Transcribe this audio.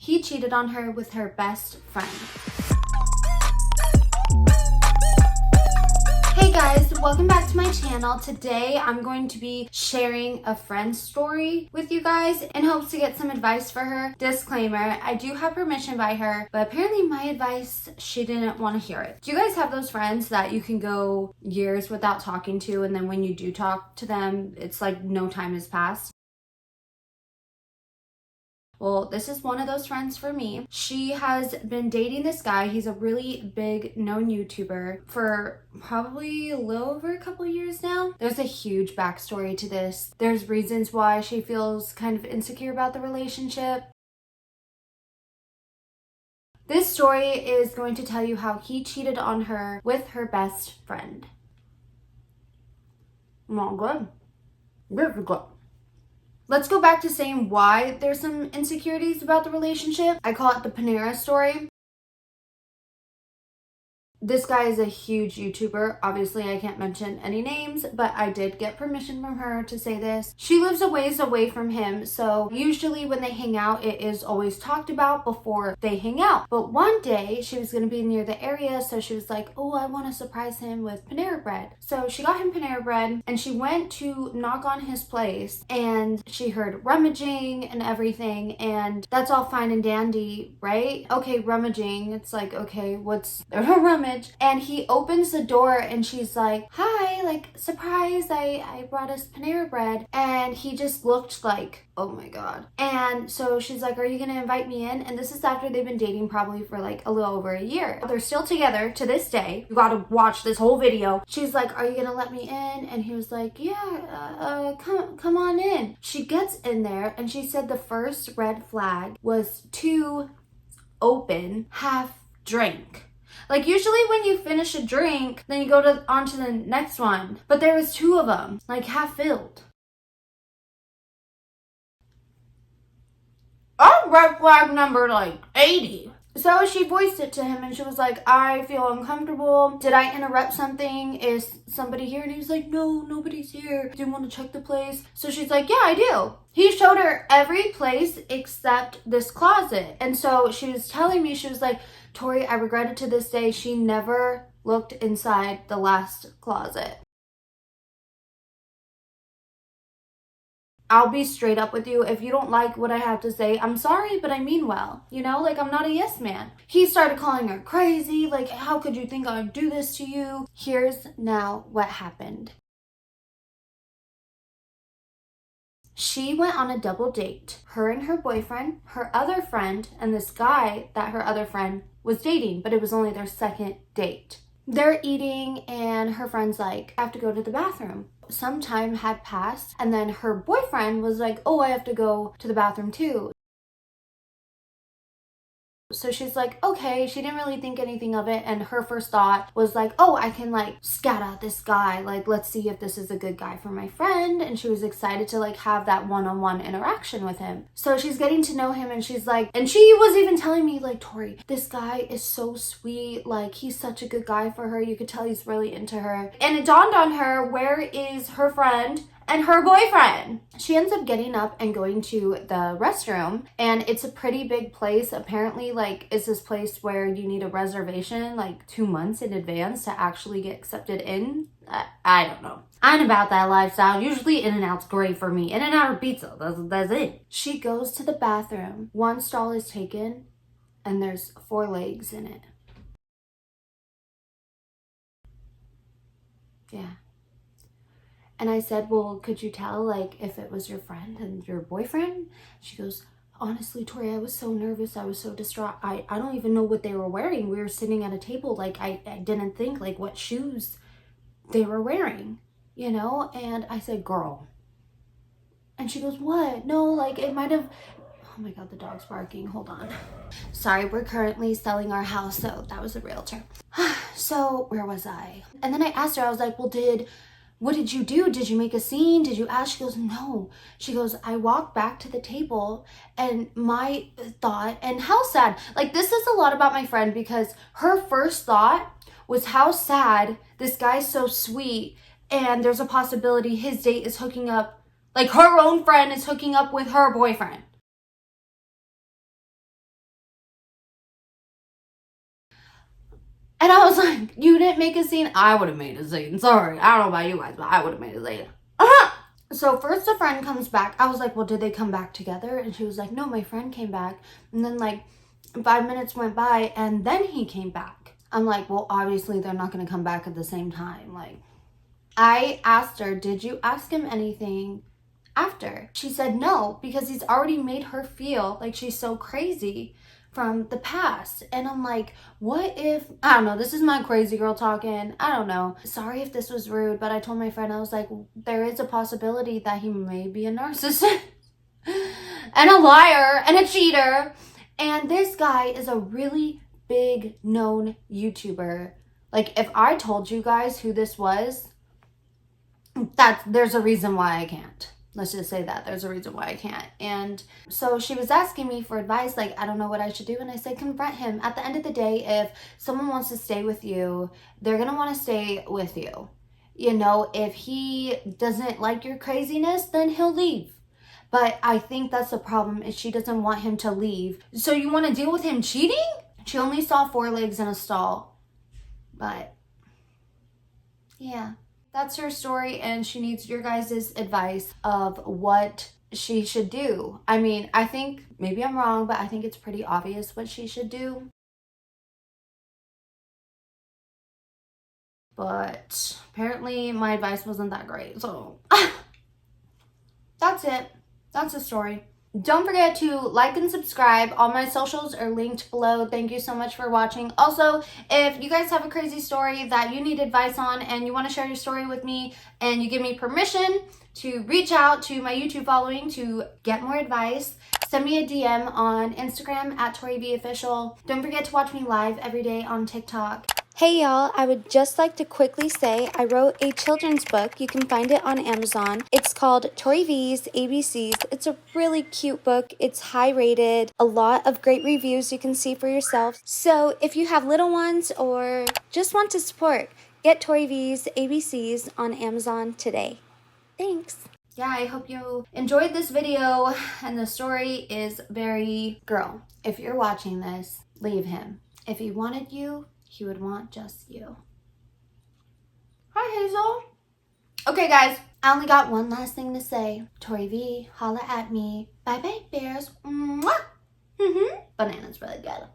he cheated on her with her best friend. Hey guys, welcome back to my channel. Today I'm going to be sharing a friend's story with you guys in hopes to get some advice for her. Disclaimer, I do have permission by her, but apparently my advice, she didn't want to hear it. Do you guys have those friends that you can go years without talking to, and then when you do talk to them, it's like no time has passed? Well, this is one of those friends for me. She has been dating this guy. He's a really big known YouTuber for probably a little over a couple years now. There's a huge backstory to this. There's reasons why she feels kind of insecure about the relationship. This story is going to tell you how he cheated on her with her best friend. Well, good. Very good. Let's go back to saying why there's some insecurities about the relationship. I call it the Panera story. This guy is a huge YouTuber. Obviously, I can't mention any names, but I did get permission from her to say this. She lives a ways away from him, so usually when they hang out, it is always talked about before they hang out. But one day, she was going to be near the area, so she was like, oh, I want to surprise him with Panera bread. So she got him Panera bread, and she went to knock on his place, and she heard rummaging and everything, and that's all fine and dandy, right? Okay, rummaging. It's like, okay, what's the rummage? And he opens the door and she's like, hi, like, surprise, I brought us Panera bread. And he just looked like, oh my god. And so she's like, are you gonna invite me in? And this is after they've been dating probably for like a little over a year. They're still together to this day. You gotta watch this whole video. She's like, are you gonna let me in? And he was like, yeah, come on in. She gets in there and she said the first red flag was too open, half drink. Like, usually when you finish a drink, then you go on to the next one. But there was two of them, like half filled. I'm red flag number like 80. So she voiced it to him and she was like, I feel uncomfortable. Did I interrupt something? Is somebody here? And he was like, no, nobody's here. Do you want to check the place? So she's like, yeah, I do. He showed her every place except this closet. And so she was telling me, she was like, Tori, I regret it to this day. She never looked inside the last closet. I'll be straight up with you. If you don't like what I have to say, I'm sorry, but I mean well. You know, like, I'm not a yes man. He started calling her crazy. Like, how could you think I would do this to you? Here's now what happened. She went on a double date. Her and her boyfriend, her other friend, and this guy that her other friend was dating, but it was only their second date. They're eating and her friend's like, I have to go to the bathroom. Some time had passed and then her boyfriend was like, oh, I have to go to the bathroom too. So she's like, okay, she didn't really think anything of it. And her first thought was like, oh, I can like scout out this guy. Like, let's see if this is a good guy for my friend. And she was excited to like have that one-on-one interaction with him. So she's getting to know him and she's like, and she was even telling me like, Tori, this guy is so sweet. Like, he's such a good guy for her. You could tell he's really into her. And it dawned on her, where is her friend and her boyfriend? She ends up getting up and going to the restroom, and it's a pretty big place. Apparently, like, it's this place where you need a reservation like 2 months in advance to actually get accepted in. I don't know. I'm about that lifestyle. Usually In-N-Out's great for me. In-N-Out or pizza, that's it. She goes to the bathroom. One stall is taken and there's 4 legs in it. Yeah. And I said, well, could you tell, like, if it was your friend and your boyfriend? She goes, honestly, Tori, I was so nervous. I was so distraught. I don't even know what they were wearing. We were sitting at a table. Like, I didn't think, like, what shoes they were wearing, you know? And I said, girl. And she goes, what? No, like, it might have... Oh my god, the dog's barking. Hold on. Sorry, we're currently selling our house, so that was a realtor. So, where was I? And then I asked her, I was like, well, what did you do? Did you make a scene? Did you ask? She goes, no. She goes, I walked back to the table and my thought, and how sad. Like, this is a lot about my friend because her first thought was how sad, this guy's so sweet and there's a possibility his date is hooking up, like her own friend is hooking up with her boyfriend. And I was like, you didn't make a scene? I would have made a scene. Sorry. I don't know about you guys, but I would have made a scene. So first a friend comes back. I was like, well, did they come back together? And she was like, no, my friend came back. And then like 5 minutes went by and then he came back. I'm like, well, obviously they're not going to come back at the same time. Like, I asked her, did you ask him anything after? She said no, because he's already made her feel like she's so crazy from the past. And I'm like, what if, I don't know, this is my crazy girl talking. I don't know. Sorry if this was rude, but I told my friend, I was like, there is a possibility that he may be a narcissist and a liar and a cheater. And this guy is a really big known YouTuber. Like, if I told you guys who this was, there's a reason why I can't. Let's just say that there's a reason why I can't. And so she was asking me for advice, like, I don't know what I should do. And I said, confront him. At the end of the day, if someone wants to stay with you, they're going to want to stay with you. You know, if he doesn't like your craziness, then he'll leave. But I think that's the problem, is she doesn't want him to leave. So you want to deal with him cheating? She only saw 4 legs in a stall. But yeah. That's her story, and she needs your guys' advice of what she should do. I mean, I think, maybe I'm wrong, but I think it's pretty obvious what she should do. But apparently my advice wasn't that great, so that's it. That's the story. Don't forget to like and subscribe. All my socials are linked below. Thank you so much for watching. Also, if you guys have a crazy story that you need advice on and you want to share your story with me and you give me permission to reach out to my YouTube following to get more advice, send me a DM on Instagram at ToriVOfficial. Don't forget to watch me live every day on TikTok. Hey y'all, I would just like to quickly say I wrote a children's book. You can find it on Amazon. It's called Tori V's ABCs. It's a really cute book. It's high rated. A lot of great reviews you can see for yourself. So if you have little ones or just want to support, get Tori V's ABCs on Amazon today. Thanks. Yeah, I hope you enjoyed this video, and the story is very, girl, if you're watching this, leave him. If he wanted you, he would want just you. Hi, Hazel. Okay, guys, I only got one last thing to say. Tori V, holla at me. Bye-bye, bears. Mwah! Banana's really good.